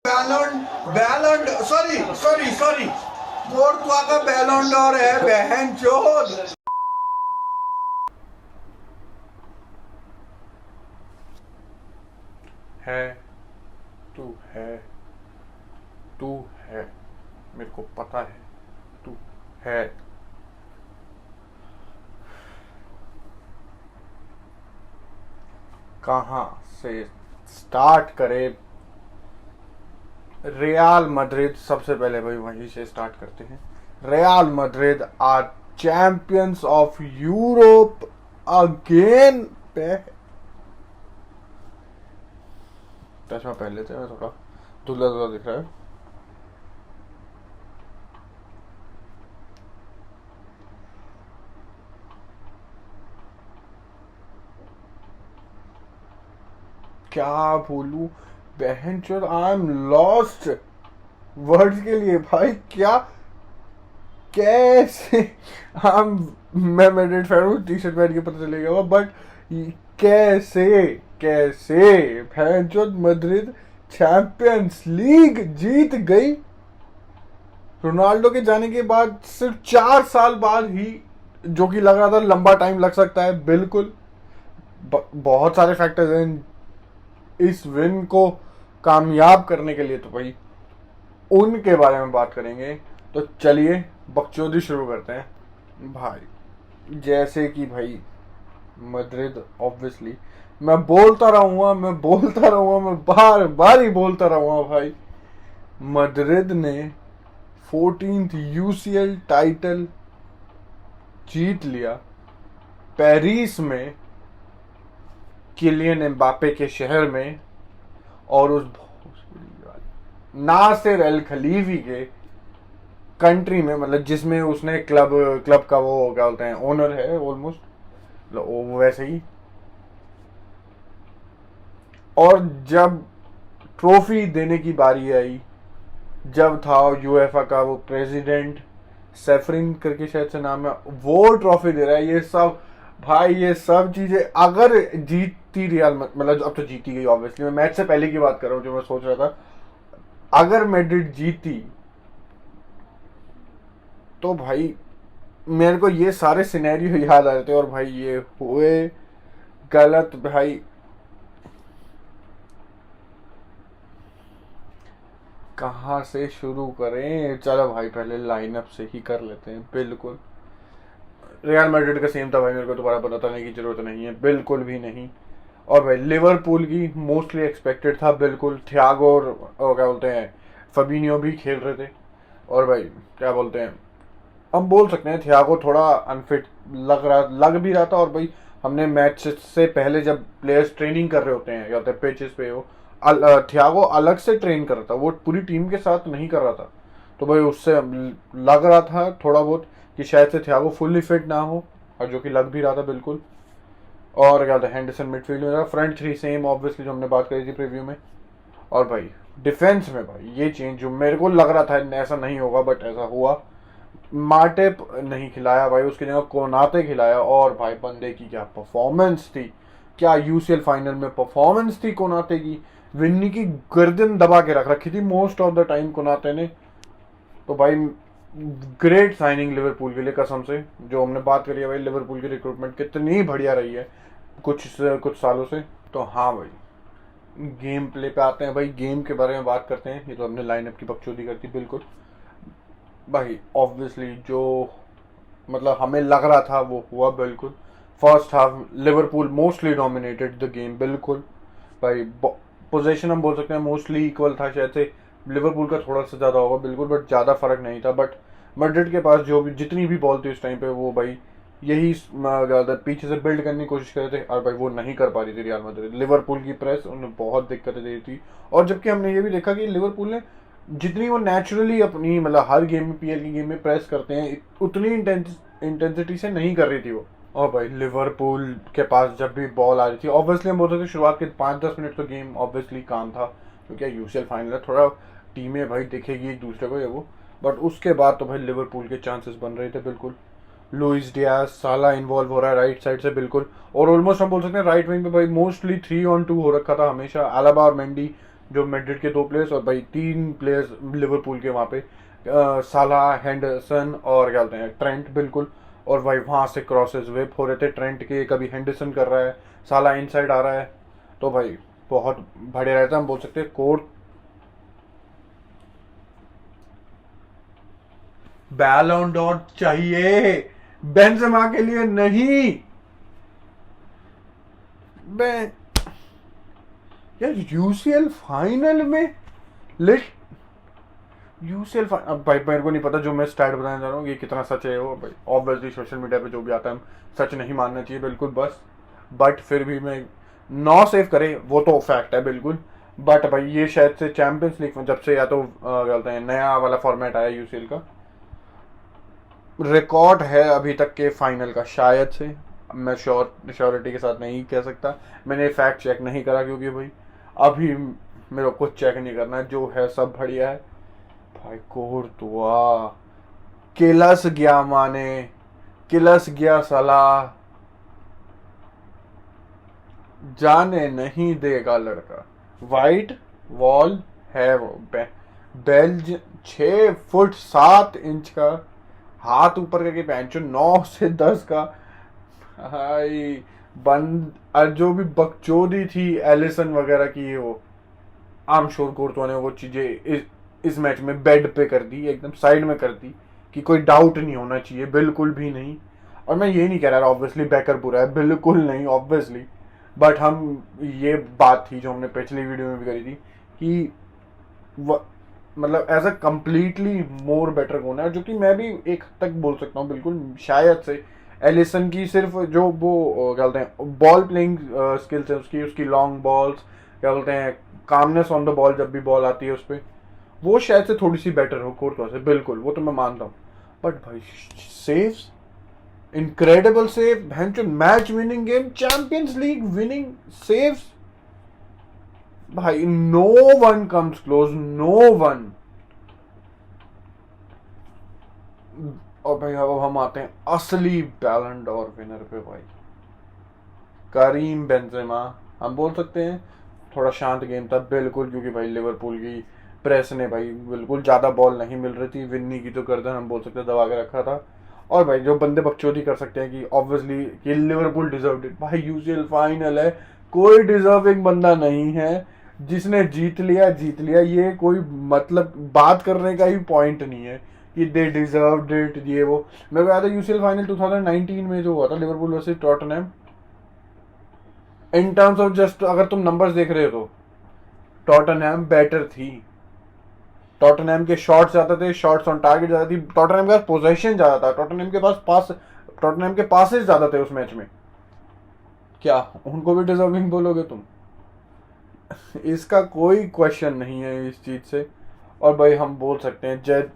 Ballon Ballon sorry sorry sorry कोर्तवा का Ballon door है बहन चोद। है तू है तू है मेरे को पता है तू है। कहाँ से स्टार्ट करे? रियल मैड्रिड सबसे पहले भाई वहीं से स्टार्ट करते हैं। Real Madrid are champions of Europe again पे चश्मा पहन लेते हैं, थोड़ा धुंधला धुंधला दिख रहा है। क्या बोलूं बहन चोद, आई एम लॉस्ट वर्ड्स के लिए भाई। क्या कैसे हम मैं मैड्रिड फैन हूँ, टी शर्ट पहन के पता चलेगा वो, बट कैसे कैसे बहन चोद मैड्रिड चैंपियंस लीग जीत गई। रोनाल्डो के जाने के बाद सिर्फ 4 साल बाद ही, जो कि लग रहा था लंबा टाइम लग सकता है। बिल्कुल बहुत सारे फैक्टर्स हैं इस विन को कामयाब करने के लिए, तो भाई उनके बारे में बात करेंगे। तो चलिए बकचोदी शुरू करते हैं भाई। जैसे कि भाई मैड्रिड ऑब्वियसली मैं बोलता रहूंगा मैं बार बार ही बोलता रहूंगा भाई। मैड्रिड ने 14th यूसीएल टाइटल जीत लिया पेरिस में, किलियन एम्बापे के शहर में, और उस नासिर अल खलीफी के कंट्री में, मतलब जिसमें उसने क्लब का वो क्या बोलते हैं ओनर है ऑलमोस्ट वैसे ही। और जब ट्रॉफी देने की बारी आई, जब था यूएफए का वो प्रेसिडेंट सेफरिन करके शायद से नाम है, वो ट्रॉफी दे रहा है। ये सब भाई ये सब चीजें अगर जीतती रियल, मतलब अब तो जीती गई ऑब्वियसली, मैं मैच से पहले की बात कर रहा हूँ जो मैं सोच रहा था, अगर मैड्रिड जीती तो भाई मेरे को ये सारे सिनेरियो याद आ रहे थे, और भाई ये हुए गलत भाई। कहाँ से शुरू करें? चलो भाई पहले लाइनअप से ही कर लेते हैं। बिल्कुल रियल मैड्रिड का सेम था भाई, मेरे को दोबारा बताने की जरूरत नहीं है, बिल्कुल भी नहीं। और भाई लिवरपूल की मोस्टली एक्सपेक्टेड था, बिल्कुल। थियागो और क्या बोलते हैं फबीनियो भी खेल रहे थे, और भाई क्या बोलते हैं हम बोल सकते हैं थियागो थोड़ा अनफिट लग भी रहा था। और भाई हमने मैच से पहले जब प्लेयर्स ट्रेनिंग कर रहे होते हैं या होते पिचेस पे हो, थियागो अलग से ट्रेन कर रहा था, वो पूरी टीम के साथ नहीं कर रहा था। तो भाई उससे लग रहा था थोड़ा बहुत कि शायद से थियागो फुल्ली फिट ना हो, और जो कि लग भी रहा था बिल्कुल। और क्या था हेंडरसन मिडफील्ड में, फ्रंट थ्री सेम ऑब्वियसली जो हमने बात करी थी प्रीव्यू में। और भाई डिफेंस में भाई ये चेंज जो मेरे को लग रहा था ऐसा नहीं होगा, बट ऐसा हुआ। माटेप नहीं खिलाया भाई, उसकी जगह कोनाते खिलाया, और भाई बंदे की क्या परफॉर्मेंस थी, क्या यूसीएल फाइनल में परफॉर्मेंस थी कोनाते की। विन्नी की गर्दन दबा के रख रखी थी मोस्ट ऑफ द टाइम कोनाते ने। तो भाई ग्रेट साइनिंग लिवरपूल के लिए, कसम से। जो हमने बात करी है भाई लिवरपूल की रिक्रूटमेंट कितनी बढ़िया रही है कुछ सालों से। तो हाँ भाई गेम प्ले पे आते हैं भाई, गेम के बारे में बात करते हैं। ये तो हमने लाइनअप की बकचोदी करती बिल्कुल भाई। ऑब्वियसली जो मतलब हमें लग रहा था वो हुआ बिल्कुल। First half Liverpool mostly dominated the game, बिल्कुल भाई। पोजीशन हम बोल सकते हैं मोस्टली इक्वल था, शायद से लिवरपूल का थोड़ा सा ज़्यादा होगा बिल्कुल, बट ज़्यादा फर्क नहीं था। बट मैड्रिड के पास जो भी जितनी भी बॉल थी उस टाइम पे, वो भाई यही पीछे से बिल्ड करने की कोशिश कर रहे थे, और भाई वो नहीं कर पा रही थी रियल मैड्रिड। लिवरपूल की प्रेस उन्हें बहुत दिक्कतें दे रही थी। और जबकि हमने ये भी देखा कि लिवरपूल ने जितनी वो नेचुरली अपनी मतलब हर गेम में पीएल की गेम में प्रेस करते हैं, उतनी इंटेंसिटी से नहीं कर रही थी वो। और भाई लिवरपूल के पास जब भी बॉल आ रही थी, ऑब्वियसली हम बोल सकते शुरुआत के 5-10 मिनट तो गेम ऑब्वियसली काम था, क्योंकि यूसीएल फाइनल है, थोड़ा टीमें भाई देखेगी एक दूसरे को ये वो। बट उसके बाद तो भाई लिवरपूल के चांसेस बन रहे थे बिल्कुल। लुइस डियाज साला इन्वॉल्व हो रहा है राइट साइड से बिल्कुल, और ऑलमोस्ट हम बोल सकते हैं राइट विंग पे भाई मोस्टली 3-on-2 हो रखा था हमेशा। अलाबा और मेंडी जो मैड्रिड के 2 प्लेयर्स और भाई 3 प्लेयर्स लिवरपूल के वहाँ पे, साला, हेंडरसन और क्या बोलते हैं ट्रेंट, बिल्कुल। और भाई वहाँ से क्रॉसेस वेप हो रहे थे ट्रेंट के, कभी हेंडरसन कर रहा है, साला इनसाइड आ रहा है, तो भाई बहुत बढ़िया रहता है। हम बोल सकते हैं कोर बैलोन डॉर चाहिए बेंजेमा के लिए नहीं। मैं यार यूसीएल फाइनल में लिस्ट यूसीएल अब भाई मेरे को नहीं पता, जो मैं स्टैट बताने जा रहा हूँ ये कितना सच है वो भाई ऑब्वियसली सोशल मीडिया पे जो भी आता है सच नहीं मानना चाहिए बिल्कुल बस, बट फिर भी मैं 9 सेव करे वो तो फैक्ट है बिल्कुल। बट भाई ये शायद से चैंपियंस लीग में जब से या तो क्या बोलते हैं नया वाला फॉर्मेट आया यूसीएल का, रिकॉर्ड है अभी तक के फाइनल का शायद से। मैं श्योरिटी के साथ नहीं कह सकता, मैंने फैक्ट चेक नहीं करा क्योंकि भाई अभी मेरे को कुछ चेक नहीं करना, जो है सब बढ़िया है। भाई कोर्तुआ किलस गया, माने किलस गया, सलाह जाने नहीं देगा लड़का। वाइट वॉल है वो, बेल्ज 6 फुट 7 इंच का, हाथ ऊपर करके पहन 9 से 10 का। भाई बंद जो भी बकचोदी थी एलिसन वगैरह की, वो आम श्योर कोर्तुआ ने वो चीजें इस मैच में बेड पे कर दी, एकदम साइड में कर दी कि कोई डाउट नहीं होना चाहिए, बिल्कुल भी नहीं। और मैं ये नहीं कह रहा ऑब्वियसली बैकर बुरा है, बिल्कुल नहीं ऑब्वियसली, बट हम ये बात थी जो हमने पिछली वीडियो में भी करी थी कि मतलब as a completely more better कौन है, जो कि मैं भी एक हद तक बोल सकता हूँ बिल्कुल शायद से एलिसन की सिर्फ जो वो क्या बोलते हैं बॉल प्लेइंग स्किल्स है उसकी लॉन्ग बॉल्स, क्या बोलते हैं कामनेस ऑन द बॉल, जब भी बॉल आती है उस पर वो शायद से थोड़ी सी बेटर हो कोर्तुआ से, बिल्कुल वो तो मैं मानता हूँ। बट भाई सेव्स, इनक्रेडिबल सेव, भैंचो match winning game, Champions League winning saves, भाई no one comes close, no one. और भाई अब हम आते हैं असली बैलन डोर विनर पे भाई, करीम बेंजेमा। हम बोल सकते हैं थोड़ा शांत गेम था बिल्कुल, क्योंकि भाई लिवरपूल की प्रेस ने भाई बिल्कुल ज़्यादा बॉल नहीं मिल रही थी, विन्नी की तो गर्दन हम बोल सकते हैं दबा के रखा था। और भाई जो बंदे बकचोदी कर सकते हैं कि ऑब्वियसली कि लिवरपूल डिजर्व इट, भाई यूसीएल फाइनल है, कोई डिजर्विंग बंदा नहीं है, जिसने जीत लिया जीत लिया, ये कोई मतलब बात करने का ही पॉइंट नहीं है कि दे डिजर्व्ड इट ये वो। मेरे को याद है यूसीएल फाइनल 2019 में जो हुआ था Liverpool versus Tottenham, in terms of just अगर तुम नंबर्स देख रहे हो तो टॉटनहम बेटर थी, टॉटनहम के शॉट्स ज्यादा थे, शॉट्स ऑन टारगेट ज्यादा थी, टॉटनहम के पास पोजीशन ज्यादा था, टॉटनहम के पासेस ज्यादा थे उस मैच में। क्या उनको भी डिजर्विंग बोलोगे तुम? इसका कोई क्वेश्चन नहीं है इस चीज से। और भाई हम बोल सकते हैं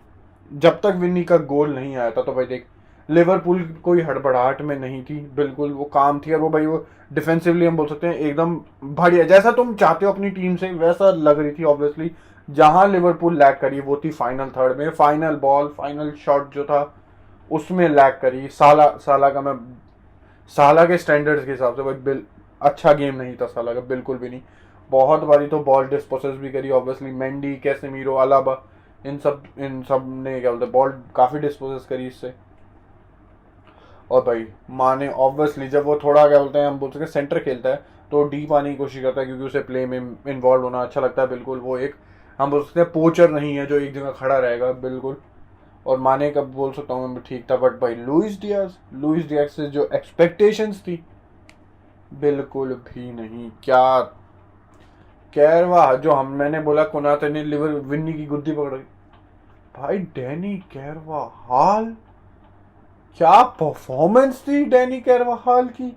जब तक विन्नी का गोल नहीं आया था तो भाई देख लिवरपूल कोई हड़बड़ाहट में नहीं थी, बिल्कुल वो काम थी। और वो भाई वो डिफेंसिवली हम बोल सकते हैं एकदम बढ़िया, जैसा तुम चाहते हो अपनी टीम से वैसा लग रही थी। ऑब्वियसली जहां लिवरपूल लैग करी वो थी फाइनल थर्ड में, फाइनल बॉल फाइनल शॉट जो था उसमें लैग करी। साला के स्टैंडर्ड्स के हिसाब से भाई अच्छा गेम नहीं था साला का, बिल्कुल भी नहीं। बहुत बारी तो बॉल डिस्पोसेस भी करी ऑब्वियसली, मेंडी, कैसेमीरो, अलाबा, इन सब ने क्या बोलते बॉल काफी डिस्पोजेस करी इससे। और भाई माने ऑब्वियसली जब वो थोड़ा क्या बोलते हैं हम बोल सकते हैं सेंटर खेलता है तो डीप आने की कोशिश करता है, क्योंकि उसे प्ले में इन्वॉल्व होना अच्छा लगता है। बिल्कुल वो एक हम बोल सकते हैं पोचर नहीं है जो एक जगह खड़ा रहेगा, बिल्कुल। और माने का बोल सकता हूँ मैं ठीक था, बट भाई लुइस डियाज से जो एक्सपेक्टेशंस थी बिल्कुल भी नहीं। क्या कैरवा जो मैंने बोला कोनाते ने लिवर विन्नी की गुद्दी पकड़, भाई डैनी कैरवा हाल, क्या परफॉर्मेंस थी डैनी कैरवा हाल की।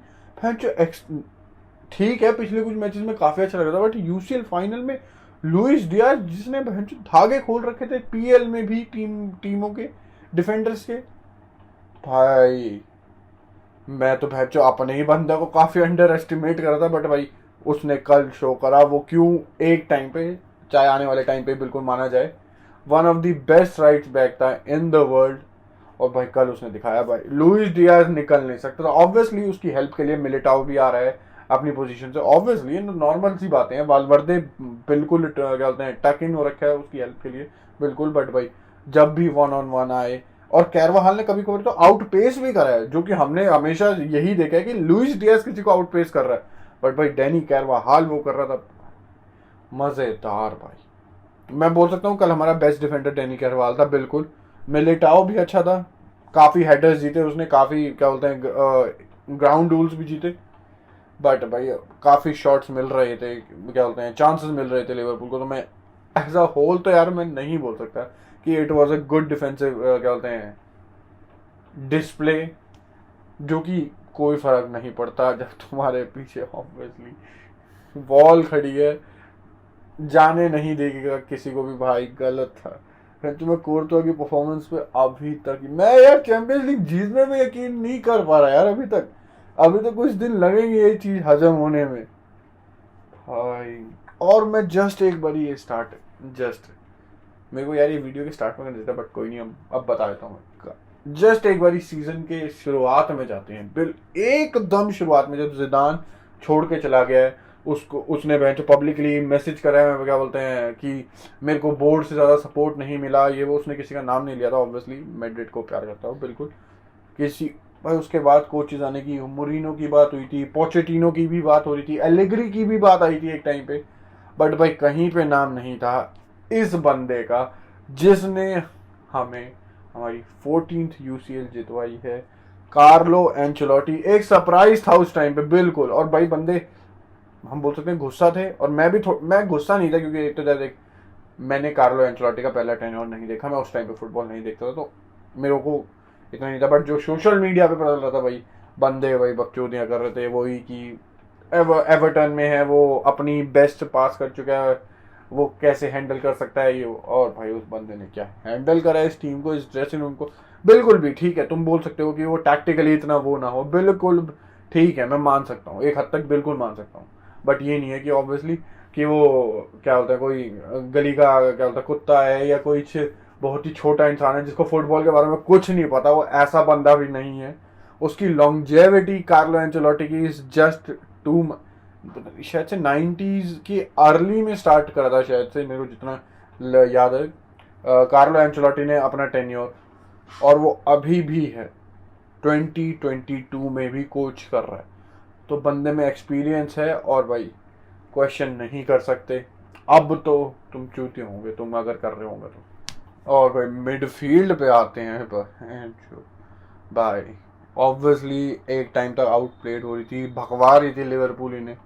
ठीक है पिछले कुछ मैचेस में काफी अच्छा लगा था, बट यूसीएल फाइनल में लुइस डियाज जिसने धागे खोल रखे थे पीएल में भी टीमों के डिफेंडर्स के, भाई मैं तो अपने ही बंदे को काफी अंडर एस्टिमेट कर रहा था, बट भाई उसने कल शो करा वो क्यों एक टाइम पे चाहे आने वाले टाइम पे बिल्कुल माना जाए one of the best right back था इन द वर्ल्ड। और भाई कल उसने दिखाया भाई लुइस डियाज निकल नहीं सकता था। ऑब्वियसली उसकी हेल्प के लिए मिलिटाओ भी आ रहा है, अपनी पोजीशन से। ऑब्वियसली ये नॉर्मल सी बातें हैं, वालवर्दे बिल्कुल क्या बोलते हैं टक इन हो रखा है उसकी हेल्प के लिए बिल्कुल, बट भाई जब भी 1-on-1 आए, और कैरवाहाल ने कभी कभी तो आउटपेस भी करा है, जो कि हमने हमेशा यही देखा है कि लुइस डियाज किसी को आउटपेस कर रहा है, बट भाई डैनी कैरवाहाल वो कर रहा था, मजेदार भाई। मैं बोल सकता हूँ कल हमारा बेस्ट डिफेंडर डैनी कैरवाहाल था बिल्कुल। मिलिटाओ भी अच्छा था, काफी हेडर्स जीते उसने, काफी क्या बोलते हैं ग्राउंड डूल्स भी जीते, बट भाई काफी शॉट्स मिल रहे थे, क्या बोलते हैं चांसेस मिल रहे थे लिवरपूल को। तो मैं एज अ होल तो यार मैं नहीं बोल सकता कि it was a good defensive क्या बोलते हैं डिस्प्ले, जो कि कोई फर्क नहीं पड़ता जब तुम्हारे पीछे ऑब्वियसली वॉल खड़ी है, जाने नहीं देगा किसी को भी भाई, गलत था। तुम्हें कोर्टवा की परफॉर्मेंस पे अभी तक मैं यार चैंपियंस लीग जीतने में यकीन नहीं कर पा रहा यार अभी तक। अभी तो कुछ दिन लगेंगे ये चीज हजम होने में भाई। और मैं जस्ट एक बार ये मेरे को यार ये वीडियो के स्टार्ट में कर देता, बट कोई नहीं, अब बता देता हूँ। जस्ट एक बार सीजन के शुरुआत में जाते हैं, एकदम शुरुआत में जब जिदान छोड़ के चला गया है, उसने बेंच पब्लिकली मैसेज करा है, क्या बोलते हैं कि मेरे को बोर्ड से ज़्यादा सपोर्ट नहीं मिला, ये वो, उसने किसी का नाम नहीं लिया था, ऑब्वियसली मैड्रिड को प्यार करता हूँ बिल्कुल। किसी भाई उसके बाद कोचेज आने की, मोरिनो की बात हुई थी, पोचेटिनो की भी बात हो रही थी, एलेग्री की भी बात आई थी एक टाइम पे, बट भाई कहीं पे नाम नहीं था इस बंदे का जिसने हमें हमारी 14th UCL जितवाई है, कार्लो एंचेलोटी। एक सरप्राइज था उस टाइम पे बिल्कुल, और भाई बंदे हम बोल सकते हैं गुस्सा थे, और मैं गुस्सा नहीं था, क्योंकि एक तो देख मैंने कार्लो एंचेलोटी का पहला टेन्योर नहीं देखा, मैं उस टाइम पे फुटबॉल नहीं देखता था, तो मेरे को इतना नहीं था। बट जो सोशल मीडिया पे पता चल रहा था भाई, बंदे भाई बकचोदियाँ कर रहे थे, वही कि एवर्टन में है, वो अपनी बेस्ट पास कर चुका है, वो कैसे हैंडल कर सकता है ये, और भाई उस बंदे ने क्या हैंडल करा इस टीम को, इस ड्रेसिंग रूम को। बिल्कुल भी ठीक है, तुम बोल सकते हो कि वो टैक्टिकली इतना वो ना हो, बिल्कुल ठीक है, मैं मान सकता हूँ, एक हद तक बिल्कुल मान सकता हूँ, बट ये नहीं है कि ऑब्वियसली कि वो क्या होता है कोई गली का क्या होता है कुत्ता है, या कोई बहुत ही छोटा इंसान है जिसको फुटबॉल के बारे में कुछ नहीं पता, वो ऐसा बंदा भी नहीं है। उसकी लॉन्जेविटी कार्लो एंचेलोटी की इज जस्ट टू, शायद से 90s की अर्ली में स्टार्ट करा था शायद से, मेरे को जितना याद है कार्लो एंचेलोटी ने अपना टेन्योर, और वो अभी भी है 2022 में भी कोच कर रहा है, तो बंदे में एक्सपीरियंस है, और भाई क्वेश्चन नहीं कर सकते। अब तो तुम चूते होंगे तुम अगर कर रहे होंगे तो। और भाई मिडफील्ड पे आते हैं भाई, ऑब्वियसली एक टाइम तक आउट प्लेड हो रही थी, भगवा रही थी लिवरपूल इन्हें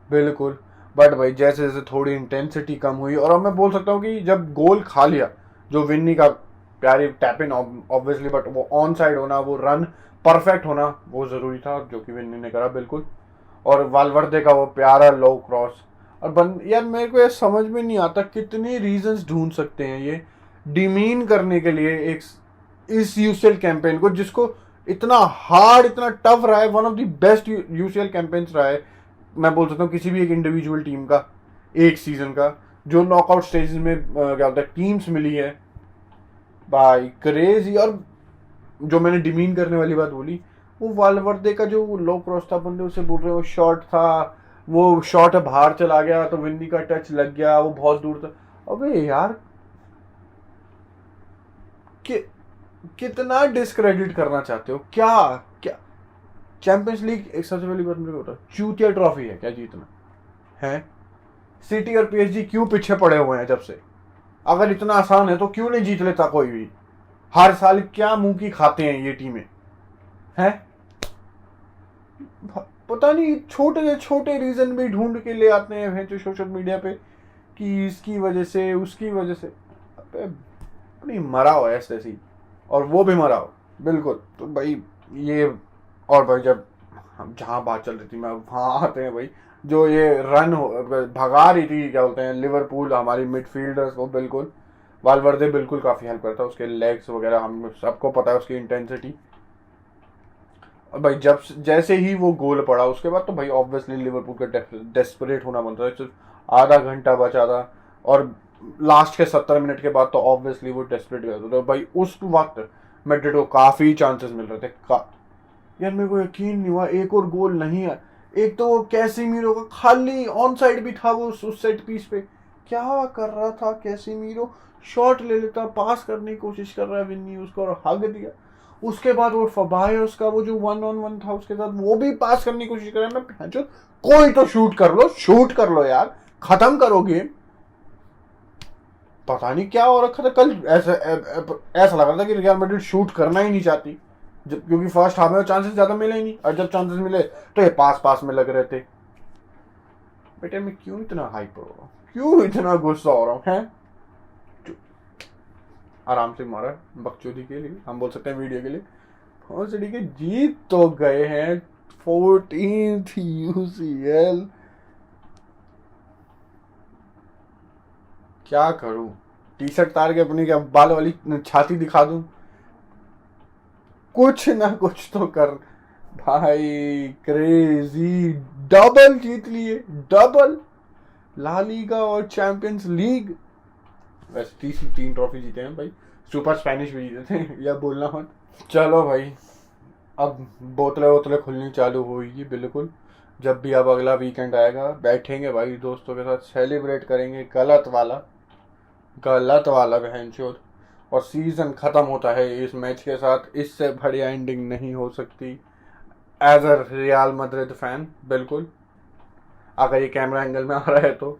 बिल्कुल, बट भाई जैसे जैसे थोड़ी इंटेंसिटी कम हुई, और अब मैं बोल सकता हूँ कि जब गोल खा लिया जो विन्नी का प्यारी टैप इन ऑब्वियसली, बट वो ऑन साइड होना, वो रन परफेक्ट होना वो ज़रूरी था, जो कि विन्नी ने करा बिल्कुल, और वालवर्दे का वो प्यारा लो क्रॉस। और यार मेरे को ये समझ में नहीं आता कितने रीजंस ढूंढ सकते हैं ये डिमीन करने के लिए एक इस यूसीएल कैंपेन को, जिसको इतना हार्ड इतना टफ रहा है, one of the best UCL campaigns रहा है, मैं बोल सकता हूँ किसी भी एक इंडिविजुअल टीम का एक सीजन का, जो नॉकआउट स्टेजेस में क्या होता है टीम्स मिली है भाई, क्रेजी। और जो मैंने डिमीन करने वाली बात बोली, वो वालवर्दे का जो लो क्रॉस था, बंदे उसे बोल रहे हो शॉट था, वो शॉट बाहर चला गया तो विन्नी का टच लग गया, वो बहुत दूर था। अबे यार कितना डिस्क्रेडिट करना चाहते हो, क्या क्या चैंपियंस लीग एक सबसे पहली बात मेरे को होता चूतिया ट्रॉफी है क्या जीतना है? सिटी और पीएसजी क्यों पीछे पड़े हुए हैं जब से? अगर इतना आसान है तो क्यों नहीं जीत लेता कोई भी? हर साल क्या मुंह की खाते हैं ये टीमें हैं? पता नहीं छोटे छोटे रीजन भी ढूंढ के ले आते हैं जो सोशल मीडिया पे कि इसकी वजह से उसकी वजह से। नहीं मरा हो ऐसे ही, और वो भी मरा हो बिल्कुल। तो भाई ये, और भाई जब हम जहाँ बात चल रही थी मैं वहाँ आते हैं भाई, जो ये रन भगा रही थी क्या बोलते हैं लिवरपूल हमारी मिडफील्डर्स को, बिल्कुल वालवर्दे बिल्कुल काफ़ी हेल्प करता है, उसके लेग्स वगैरह हम सबको पता है उसकी इंटेंसिटी। और भाई जब जैसे ही वो गोल पड़ा उसके बाद तो भाई ऑब्वियसली लिवरपूल का डेस्परेट होना बनता है, सिर्फ आधा घंटा बचा था और लास्ट के 70 मिनट के बाद तो ऑब्वियसली वो डेस्परेट कर तो भाई उस वक्त मैड्रिड को काफ़ी चांसेस मिल रहे थे यार मेरे को यकीन नहीं हुआ एक और गोल नहीं है, एक तो वो कैसीमीरो का खाली ऑन साइड भी था, वो उस सेट पीस पे क्या कर रहा था कैसीमीरो, शॉट ले लेता, पास करने की कोशिश कर रहा है विन्नी उसको और हग दिया। उसके बाद वो फबायोस का वो जो 1-on-1 था उसके साथ वो भी पास करने की कोशिश कर रहा है। मैं भैंचो, कोई तो शूट कर लो यार, खत्म करो गेम। पता नहीं क्या हो रखा था कल, ऐसा लग रहा था कि रियल मैड्रिड शूट करना ही नहीं चाहती, क्योंकि फर्स्ट हाफ में चांसेस ज्यादा मिले ही नहीं, और जब चांसेस मिले तो ये पास में लग रहे थे। बेटे मैं क्यों इतना हाइपर हो रहा हूँ, क्यों इतना गुस्सा हो रहा हूँ हैं? आराम से मारा बकचोदी के लिए, हम बोल सकते हैं वीडियो के लिए। भोसड़ी के जीत तो गए हैं 14th UCL। क्या करूं, टी शर्ट तार के अपनी क्या बाल वाली छाती दिखा दूं, कुछ ना कुछ तो कर भाई। क्रेजी डबल जीत लिए, डबल ला लीगा और चैंपियंस लीग। वैसे 3 ट्रॉफी जीते हैं भाई, सुपर स्पेनिश भी जीते थे या बोलना मत। चलो भाई, अब बोतलें खुलनी चालू होगी बिल्कुल। जब भी अब अगला वीकेंड आएगा बैठेंगे भाई दोस्तों के साथ, सेलिब्रेट करेंगे गलत वाला बहनचोद। और सीजन खत्म होता है इस मैच के साथ, इससे बढ़िया एंडिंग नहीं हो सकती as a Real Madrid fan. बिल्कुल, अगर ये कैमरा एंगल में आ रहा है तो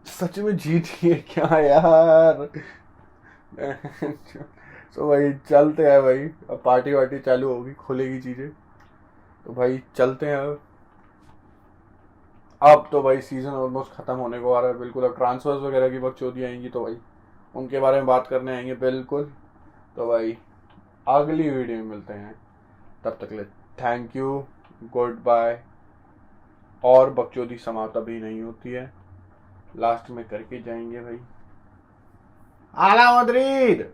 सच में जीत गए क्या यार। तो भाई चलते हैं भाई, अब पार्टी वार्टी चालू होगी, खुलेगी चीजें, तो भाई चलते हैं अब तो भाई सीजन ऑलमोस्ट खत्म होने को आ रहा है बिल्कुल। अब ट्रांसफर्स वगैरह की बकचोदी आएंगी तो भाई उनके बारे में बात करने आएंगे बिल्कुल। तो भाई अगली वीडियो में मिलते हैं, तब तक ले थैंक यू, गुड बाय। और बकचोदी समाप्त अभी नहीं होती है, लास्ट में करके जाएंगे भाई। आला मद्रिद।